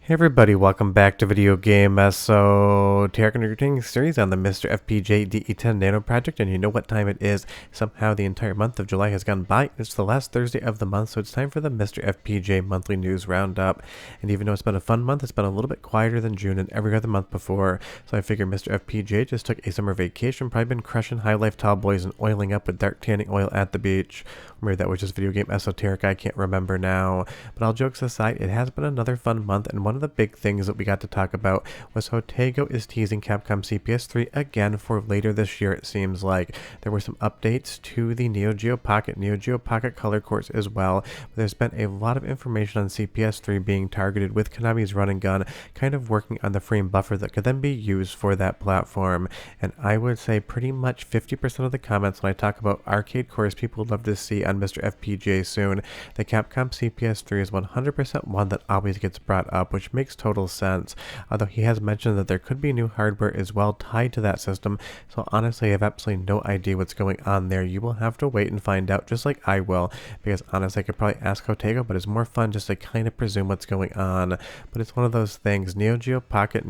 Hey everybody, welcome back to Video Game Esoteric series on the MiSTer FPGA DE10 Nano project, and you know what time it is. Somehow the entire month of July has gone by. It's the last Thursday of the month, so it's time for the MiSTer FPGA monthly news roundup. And even though it's been a fun month, it's been a little bit quieter than June and every other month before. So I figure MiSTer FPGA just took a summer vacation, probably been crushing high life tall boys and oiling up with dark tanning oil at the beach. Or maybe that was just Video Game Esoteric, I can't remember now. But all jokes aside, it has been another fun month, and one of the big things that we got to talk about was how Tego is teasing Capcom CPS3 again for later this year. It seems like there were some updates to the Neo Geo Pocket color course as well. But there's been a lot of information on CPS3 being targeted with Konami's run and gun, kind of working on the frame buffer that could then be used for that platform. And I would say pretty much 50% of the comments when I talk about arcade cores people would love to see on MiSTer FPGA soon. The Capcom CPS3 is 100% one that always gets brought up, which makes total sense, although he has mentioned that there could be new hardware as well tied to that system, so honestly I have absolutely no idea what's going on there. You will have to wait and find out, just like I will, because honestly I could probably ask Hotego, but it's more fun just to kind of presume what's going on. But it's one of those things. Neo Geo Pocket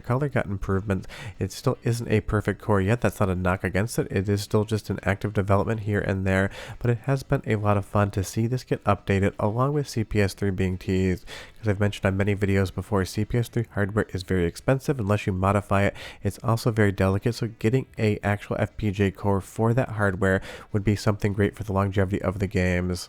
Color got improvements. It still isn't a perfect core yet. That's not a knock against it. It is still just an active development here and there, but it has been a lot of fun to see this get updated along with CPS3 being teased. As I've mentioned on many videos before, CPS3 hardware is very expensive unless you modify it. It's also very delicate, so getting a actual FPGA core for that hardware would be something great for the longevity of the games.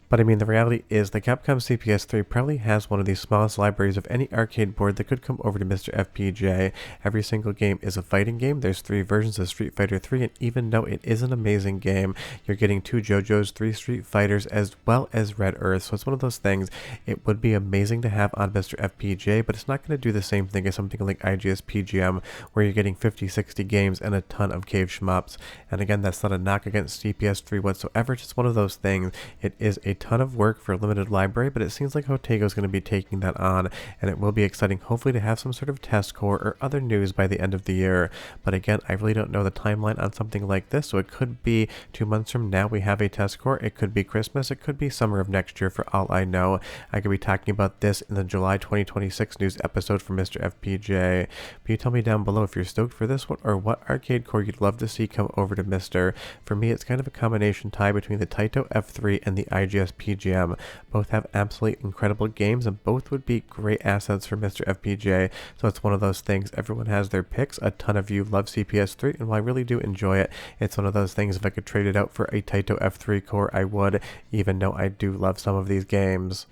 But I mean, the reality is the Capcom CPS3 probably has one of the smallest libraries of any arcade board that could come over to MiSTer FPGA. Every single game is a fighting game. There's 3 versions of Street Fighter 3, and even though it is an amazing game, you're getting 2 JoJo's, 3 Street Fighters, as well as Red Earth. So it's one of those things. It would be amazing to have on MiSTer FPGA, but it's not going to do the same thing as something like IGS PGM, where you're getting 50, 60 games and a ton of cave shmups. And again, that's not a knock against CPS3 whatsoever. It's just one of those things. It is a ton of work for a limited library, but it seems like Hotego is going to be taking that on, and it will be exciting hopefully to have some sort of test core or other news by the end of the year. But again, I really don't know the timeline on something like this, so it could be 2 months from now we have a test core, it could be Christmas, it could be summer of next year for all I know. I could be talking about this in the July 2026 news episode for MiSTer FPGA. But you tell me down below if you're stoked for this one or what arcade core you'd love to see come over to MiSTer. For me, it's kind of a combination tie between the Taito F3 and the IGS PGA. Both have absolutely incredible games, and both would be great assets for MiSTer FPGA, so it's one of those things. Everyone has their picks. A ton of you love CPS3, and while I really do enjoy it, it's one of those things. If I could trade it out for a Taito F3 core, I would, even though I do love some of these games.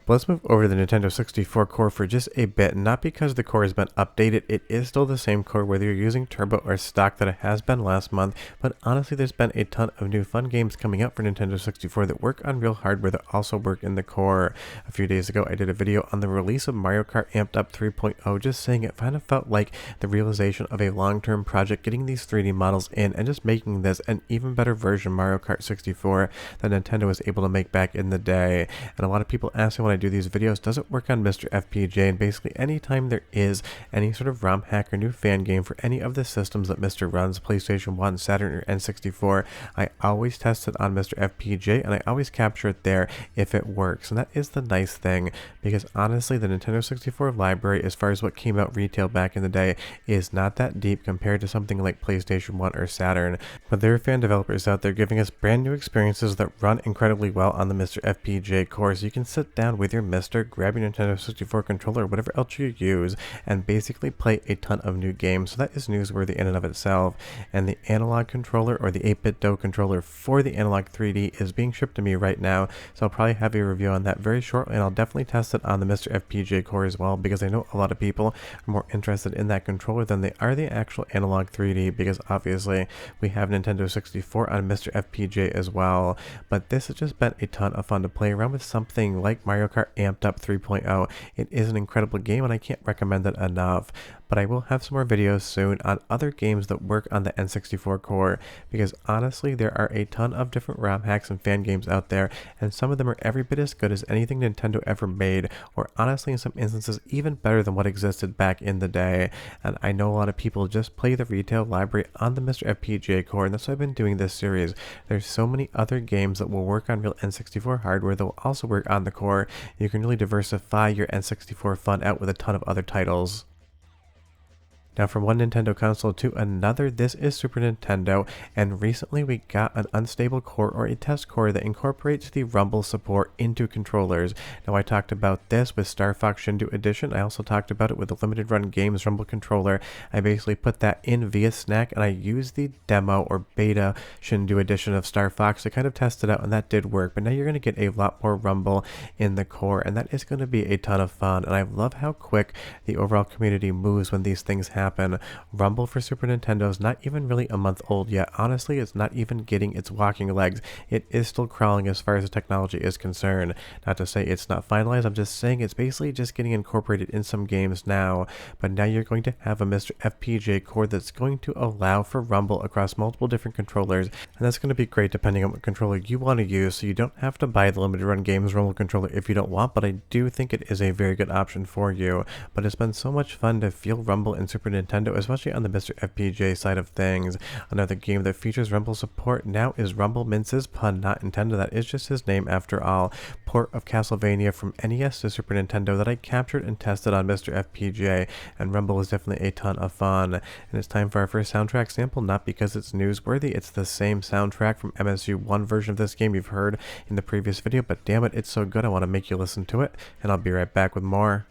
Let's move over to the Nintendo 64 core for just a bit. Not because the core has been updated, it is still the same core whether you're using Turbo or stock that it has been last month, but honestly there's been a ton of new fun games coming out for Nintendo 64 that work on real hardware that also work in the core. A few days ago I did a video on the release of Mario Kart Amped Up 3.0, just saying it kind of felt like the realization of a long-term project, getting these 3D models in and just making this an even better version of Mario Kart 64 that Nintendo was able to make back in the day. And a lot of people ask me when I do these videos, does it work on MiSTer FPGA? And basically anytime there is any sort of ROM hack or new fan game for any of the systems that MiSTer runs, PlayStation 1, Saturn, or N64, I always test it on MiSTer FPGA and I always capture it there if it works. And that is the nice thing, because honestly the Nintendo 64 library, as far as what came out retail back in the day, is not that deep compared to something like PlayStation 1 or Saturn. But there are fan developers out there giving us brand new experiences that run incredibly well on the MiSTer FPGA core, so you can sit down with your MiSTer, grab your Nintendo 64 controller, whatever else you use, and basically play a ton of new games. So that is newsworthy in and of itself. And the analog controller, or the 8-bit DOE controller for the Analog 3D, is being shipped to me right now, so I'll probably have a review on that very shortly, and I'll definitely test it on the MiSTer FPGA core as well, because I know a lot of people are more interested in that controller than they are the actual Analog 3D, because obviously we have Nintendo 64 on MiSTer FPGA as well. But this has just been a ton of fun to play around with something like Mario Kart Amped Up 3.0. It is an incredible game and I can't recommend it enough. but I will have some more videos soon on other games that work on the N64 core, because honestly there are a ton of different ROM hacks and fan games out there, and some of them are every bit as good as anything Nintendo ever made, or honestly in some instances even better than what existed back in the day. And I know a lot of people just play the retail library on the MiSTer FPGA core, and that's why I've been doing this series. There's so many other games that will work on real N64 hardware that will also work on the core. You can really diversify your N64 fun out with a ton of other titles. Now from one Nintendo console to another, this is Super Nintendo, and recently we got an unstable core, or a test core, that incorporates the rumble support into controllers. Now I talked about this with Star Fox Shindu Edition. I also talked about it with the Limited Run Games rumble controller. I basically put that in via Snack, and I used the demo or beta Shindu Edition of Star Fox to kind of test it out, and that did work. But now you're going to get a lot more rumble in the core, and that is going to be a ton of fun. And I love how quick the overall community moves when these things happen. Rumble for Super Nintendo is not even really a month old yet. Honestly, it's not even getting its walking legs. It is still crawling as far as the technology is concerned. Not to say it's not finalized, I'm just saying it's basically just getting incorporated in some games now. But now you're going to have a MiSTer FPGA core that's going to allow for rumble across multiple different controllers, and that's going to be great depending on what controller you want to use, so you don't have to buy the Limited Run Games rumble controller if you don't want, but I do think it is a very good option for you. But it's been so much fun to feel rumble in Super Nintendo, especially on the MiSTer FPGA side of things. Another game that features rumble support now is Rumble Mince's, pun not intended, that is just his name after all, port of Castlevania from NES to Super Nintendo that I captured and tested on MiSTer FPGA, and rumble was definitely a ton of fun. And it's time for our first soundtrack sample, not because it's newsworthy, it's the same soundtrack from MSU1 version of this game you've heard in the previous video, but damn it, it's so good I want to make you listen to it, and I'll be right back with more.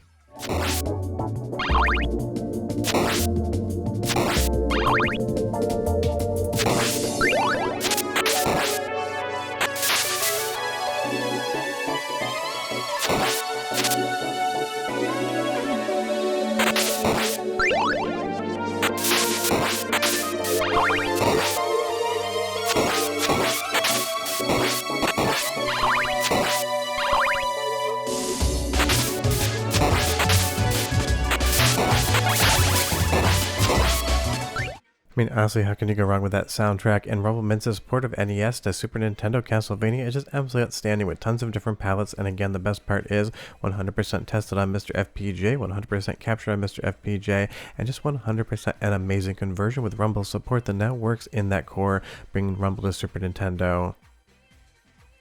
I mean, honestly, how can you go wrong with that soundtrack? And Rumble Mince's port of NES to Super Nintendo Castlevania is just absolutely outstanding with tons of different palettes. And again, the best part is 100% tested on MiSTer FPGA, 100% captured on MiSTer FPGA, and just 100% an amazing conversion with Rumble support that now works in that core, bringing Rumble to Super Nintendo.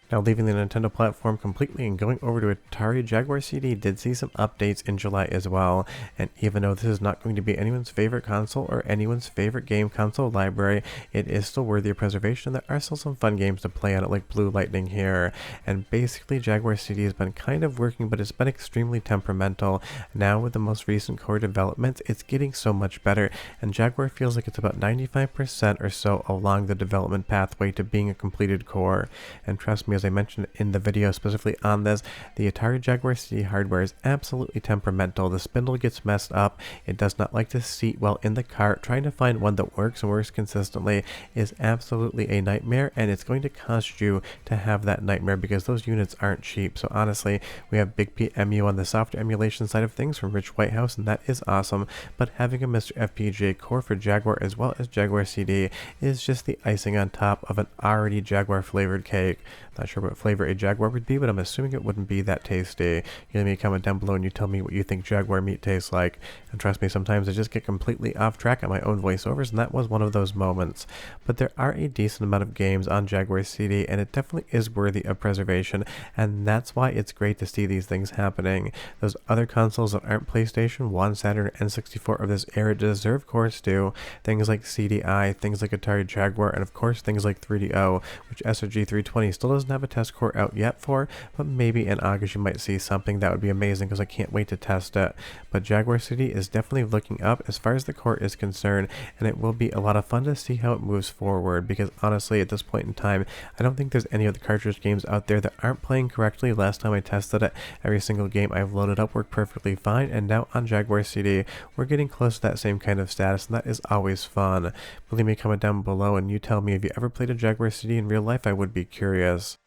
Now, leaving the Nintendo platform completely and going over to Atari, Jaguar CD did see some updates in July as well, and even though this is not going to be anyone's favorite console or anyone's favorite game console library, it is still worthy of preservation. There are still some fun games to play on it, like Blue Lightning here, and basically Jaguar CD has been kind of working, but it's been extremely temperamental. Now with the most recent core developments, it's getting so much better, and Jaguar feels like it's about 95% or so along the development pathway to being a completed core. And trust me, as I mentioned in the video specifically on this, the Atari Jaguar CD hardware is absolutely temperamental. The spindle gets messed up, it does not like to seat well in the cart. Trying to find one that works and works consistently is absolutely a nightmare, and it's going to cost you to have that nightmare because those units aren't cheap. So honestly, we have Big PMU on the software emulation side of things from Rich Whitehouse, and that is awesome, but having a MiSTer FPGA core for Jaguar as well as Jaguar CD is just the icing on top of an already Jaguar flavored cake. Not sure what flavor a Jaguar would be, but I'm assuming it wouldn't be that tasty. You leave me a comment down below and you tell me what you think Jaguar meat tastes like. And trust me, sometimes I just get completely off track on my own voiceovers, and that was one of those moments. But there are a decent amount of games on Jaguar CD, and it definitely is worthy of preservation, and that's why it's great to see these things happening. Those other consoles that aren't PlayStation 1, Saturn, and N64 of this era deserve cores too. Things like CDI, things like Atari Jaguar, and of course things like 3DO, which SRG 320 still doesn't have a test core out yet for, but maybe in August you might see something that would be amazing because I can't wait to test it. But Jaguar CD is definitely looking up as far as the core is concerned, and it will be a lot of fun to see how it moves forward, because honestly at this point in time I don't think there's any other cartridge games out there that aren't playing correctly. Last time I tested it, every single game I've loaded up worked perfectly fine, and now on Jaguar CD we're getting close to that same kind of status, and that is always fun. But leave me a comment down below and you tell me if you ever played a Jaguar CD in real life. I would be curious.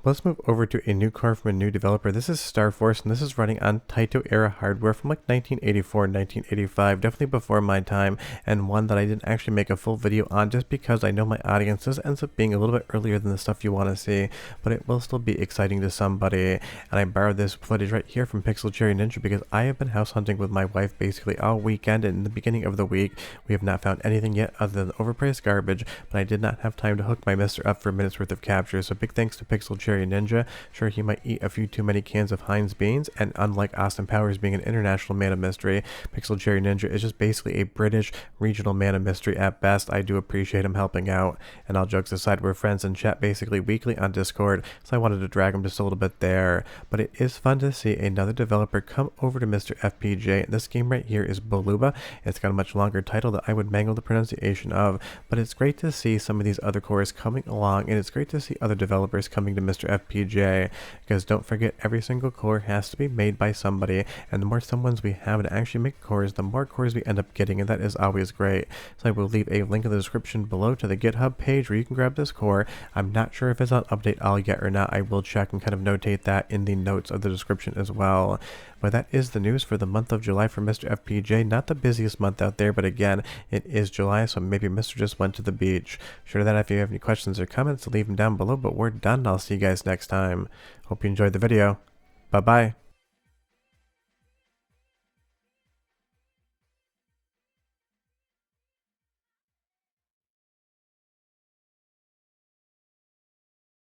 Let's move over to a new car from a new developer. This is Star Force, and this is running on Taito era hardware from like 1984, 1985, definitely before my time, and one that I didn't actually make a full video on just because I know my audience. This ends up being a little bit earlier than the stuff you want to see, but it will still be exciting to somebody. And I borrowed this footage right here from Pixel Cherry Ninja because I have been house hunting with my wife basically all weekend, and in the beginning of the week, we have not found anything yet other than overpriced garbage, but I did not have time to hook my MiSTer up for a minute's worth of capture, so big thanks to Pixel Cherry Ninja. Sure, he might eat a few too many cans of Heinz beans, and unlike Austin Powers being an international man of mystery, Pixel Cherry Ninja is just basically a British regional man of mystery at best. I do appreciate him helping out, and all jokes aside, we're friends and chat basically weekly on Discord, so I wanted to drag him just a little bit there. But it is fun to see another developer come over to MiSTer FPGA, and this game right here is Boluba. It's got a much longer title that I would mangle the pronunciation of, but it's great to see some of these other cores coming along, and it's great to see other developers coming to MiSTer FPGA, because don't forget, every single core has to be made by somebody, and the more someones we have to actually make cores, the more cores we end up getting, and that is always great. So I will leave a link in the description below to the GitHub page where you can grab this core. I'm not sure if it's on update all yet or not. I will check and kind of notate that in the notes of the description as well. But that is the news for the month of July for MiSTer FPGA. Not the busiest month out there, but again, it is July, so maybe MiSTer just went to the beach. Sure that if you have any questions or comments, leave them down below, but we're done. I'll see you guys next time. Hope you enjoyed the video. Bye-bye.